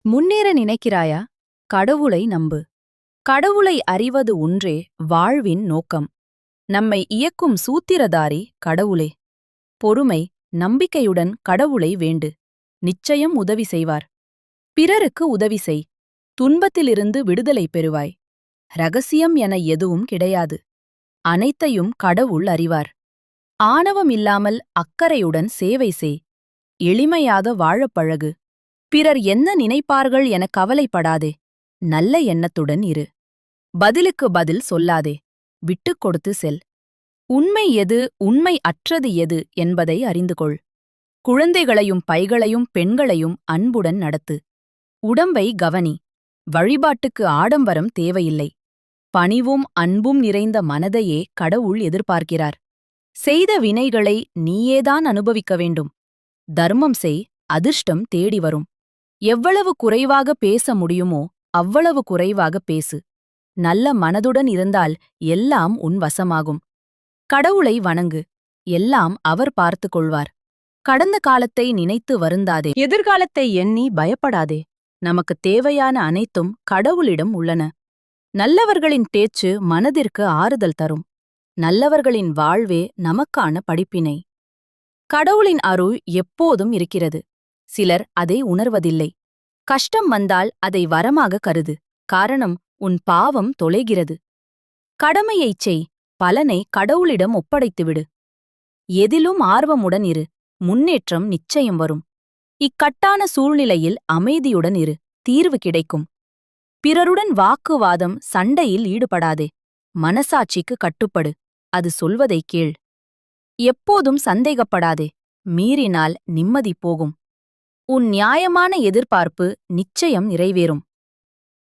முன்னேற நினைக்கிறாயா? கடவுளை நம்பு. கடவுளை அறிவது ஒன்றே வாழ்வின் நோக்கம். நம்மை இயக்கும் சூத்திரதாரி கடவுளே. பொறுமை, நம்பிக்கையுடன் கடவுளை வேண்டு. நிச்சயம் உதவி செய்வார். பிறருக்கு உதவி செய். துன்பத்திலிருந்து விடுதலை பெறுவாய். ரகசியம் என எதுவும் கிடையாது. அனைத்தையும் கடவுள் அறிவார். ஆணவம் இல்லாமல் அக்கறையுடன் சேவை செய். எளிமையாக வாழப் பழகு. பிறர் என்ன நினைப்பார்கள் என கவலைப்படாதே. நல்ல எண்ணத்துடன் இரு. பதிலுக்கு பதில் சொல்லாதே. விட்டுக் கொடுத்து செல். உண்மை எது, உண்மை அற்றது எது என்பதை அறிந்து கொள். குழந்தைகளையும் பைகளையும் பெண்களையும் அன்புடன் நடத்து. உடம்பை கவனி. வழிபாட்டுக்கு ஆடம்பரம் தேவையில்லை. பணிவும் அன்பும் நிறைந்த மனதையே கடவுள் எதிர்பார்க்கிறார். செய்த வினைகளை நீயேதான் அனுபவிக்க வேண்டும். தர்மம் செய், அதிர்ஷ்டம் தேடி வரும். எவ்வளவு குறைவாக பேச முடியுமோ அவ்வளவு குறைவாக பேசு. நல்ல மனதுடன் இருந்தால் எல்லாம் உன் வசமாகும். கடவுளை வணங்கு. எல்லாம் அவர் பார்த்துக் கொள்வார். கடந்த காலத்தை நினைத்து வருந்தாதே. எதிர்காலத்தை எண்ணி பயப்படாதே. நமக்குத் தேவையான அனைத்தும் கடவுளிடம் உள்ளன. நல்லவர்களின் பேச்சு மனதிற்கு ஆறுதல் தரும். நல்லவர்களின் வாழ்வே நமக்கான படிப்பினை. கடவுளின் அருள் எப்போதும் இருக்கிறது. சிலர் அதை உணர்வதில்லை. கஷ்டம் வந்தால் அதை வரமாக கருது. காரணம், உன் பாவம் தொலைகிறது. கடமையைச் செய். பலனை கடவுளிடம் ஒப்படைத்துவிடு. எதிலும் ஆர்வமுடன் இரு. முன்னேற்றம் நிச்சயம் வரும். இக்கட்டான சூழ்நிலையில் அமைதியுடன் இரு. தீர்வு கிடைக்கும். பிறருடன் வாக்குவாதம், சண்டையில் ஈடுபடாதே. மனசாட்சிக்கு கட்டுப்படு. அது சொல்வதைக் கேள். எப்போதும் சந்தேகப்படாதே. மீறினால் நிம்மதி போகும். உன் நியாயமான எதிர்பார்ப்பு நிச்சயம் நிறைவேறும்.